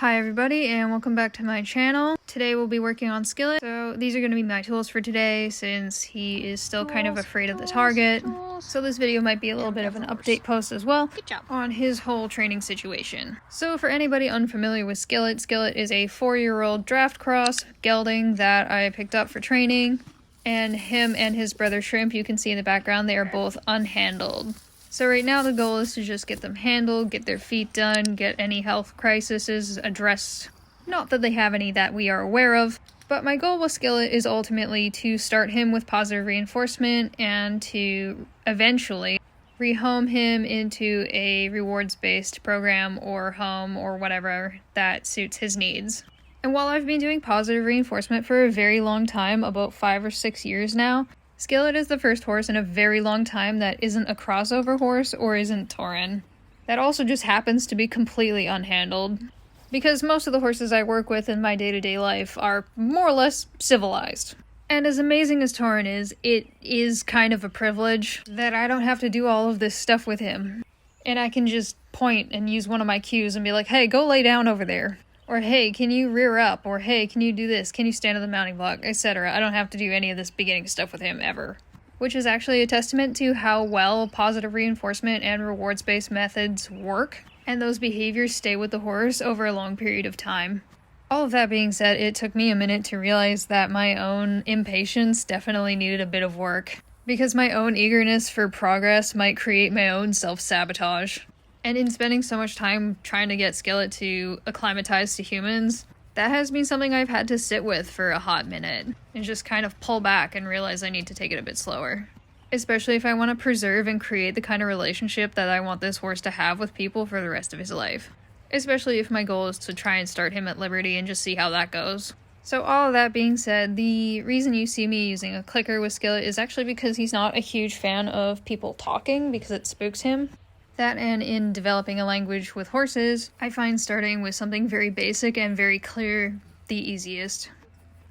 Hi everybody and welcome back to my channel. Today we'll be working on Skillet. So these are going to be my tools for today since he is still kind of afraid of the target. So this video might be a little bit of an update post as well on his whole training situation. So for anybody unfamiliar with Skillet, Skillet is a 4-year-old draft cross gelding that I picked up for training. And him and his brother Shrimp, you can see in the background, they are both unhandled. So right now the goal is to just get them handled, get their feet done, get any health crises addressed. Not that they have any that we are aware of, but my goal with Skillet is ultimately to start him with positive reinforcement and to eventually rehome him into a rewards-based program or home or whatever that suits his needs. And while I've been doing positive reinforcement for a very long time, about 5 or 6 years now, Skillet is the first horse in a very long time that isn't a crossover horse or isn't Tauren. That also just happens to be completely unhandled, because most of the horses I work with in my day-to-day life are more or less civilized. And as amazing as Tauren is, it is kind of a privilege that I don't have to do all of this stuff with him. And I can just point and use one of my cues and be like, hey, go lay down over there. Or, hey, can you rear up? Or, hey, can you do this? Can you stand on the mounting block? Etc. I don't have to do any of this beginning stuff with him ever. Which is actually a testament to how well positive reinforcement and rewards-based methods work, and those behaviors stay with the horse over a long period of time. All of that being said, it took me a minute to realize that my own impatience definitely needed a bit of work, because my own eagerness for progress might create my own self-sabotage. And in spending so much time trying to get Skillet to acclimatize to humans, that has been something I've had to sit with for a hot minute, and just kind of pull back and realize I need to take it a bit slower. Especially if I want to preserve and create the kind of relationship that I want this horse to have with people for the rest of his life. Especially if my goal is to try and start him at Liberty and just see how that goes. So all of that being said, the reason you see me using a clicker with Skillet is actually because he's not a huge fan of people talking because it spooks him. That, and in developing a language with horses, I find starting with something very basic and very clear the easiest.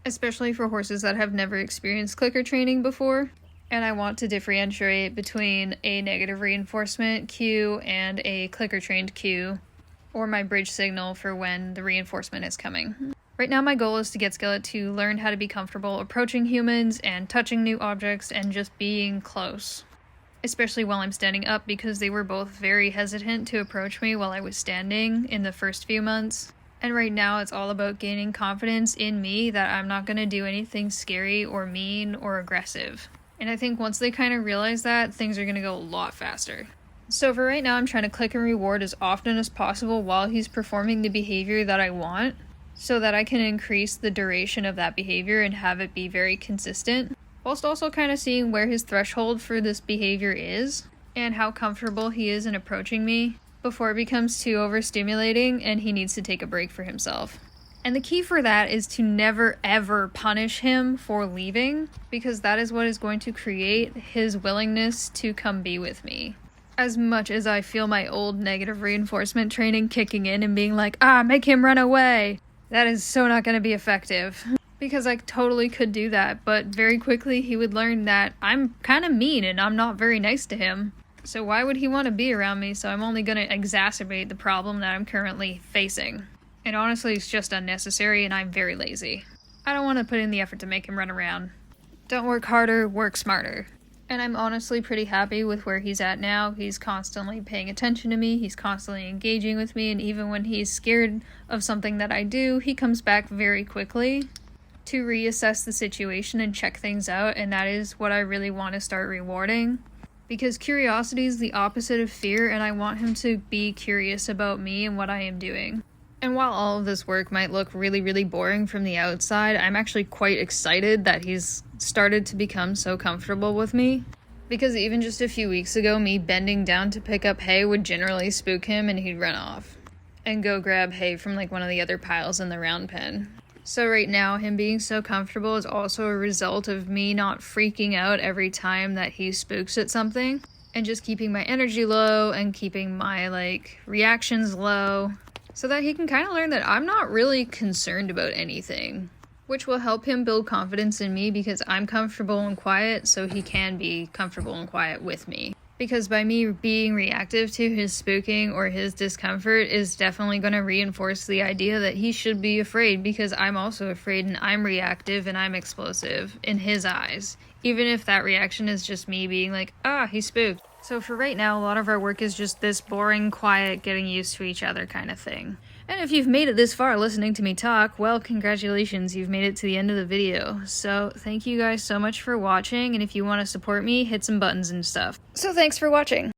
Especially for horses that have never experienced clicker training before. And I want to differentiate between a negative reinforcement cue and a clicker trained cue, or my bridge signal for when the reinforcement is coming. Right now my goal is to get Skillet to learn how to be comfortable approaching humans and touching new objects and just being close. Especially while I'm standing up, because they were both very hesitant to approach me while I was standing in the first few months. And right now it's all about gaining confidence in me that I'm not going to do anything scary or mean or aggressive. And I think once they kind of realize that, things are going to go a lot faster. So for right now I'm trying to click and reward as often as possible while he's performing the behavior that I want, so that I can increase the duration of that behavior and have it be very consistent. Whilst also kind of seeing where his threshold for this behavior is, and how comfortable he is in approaching me, before it becomes too overstimulating and he needs to take a break for himself. And the key for that is to never ever punish him for leaving, because that is what is going to create his willingness to come be with me. As much as I feel my old negative reinforcement training kicking in and being like, make him run away, that is so not going to be effective. Because I totally could do that, but very quickly he would learn that I'm kind of mean and I'm not very nice to him. So why would he want to be around me? So I'm only going to exacerbate the problem that I'm currently facing. And honestly, it's just unnecessary and I'm very lazy. I don't want to put in the effort to make him run around. Don't work harder, work smarter. And I'm honestly pretty happy with where he's at now. He's constantly paying attention to me, he's constantly engaging with me, and even when he's scared of something that I do, he comes back very quickly to reassess the situation and check things out, and that is what I really want to start rewarding. Because curiosity is the opposite of fear, and I want him to be curious about me and what I am doing. And while all of this work might look really, really boring from the outside, I'm actually quite excited that he's started to become so comfortable with me. Because even just a few weeks ago, me bending down to pick up hay would generally spook him and he'd run off and go grab hay from like one of the other piles in the round pen. So right now, him being so comfortable is also a result of me not freaking out every time that he spooks at something, and just keeping my energy low and keeping my reactions low, so that he can kind of learn that I'm not really concerned about anything, which will help him build confidence in me because I'm comfortable and quiet, so he can be comfortable and quiet with me. Because by me being reactive to his spooking or his discomfort is definitely going to reinforce the idea that he should be afraid, because I'm also afraid and I'm reactive and I'm explosive in his eyes. Even if that reaction is just me being like, ah, he's spooked. So for right now, a lot of our work is just this boring, quiet, getting used to each other kind of thing. And if you've made it this far listening to me talk, well, congratulations, you've made it to the end of the video. So thank you guys so much for watching, and if you want to support me, hit some buttons and stuff. So thanks for watching!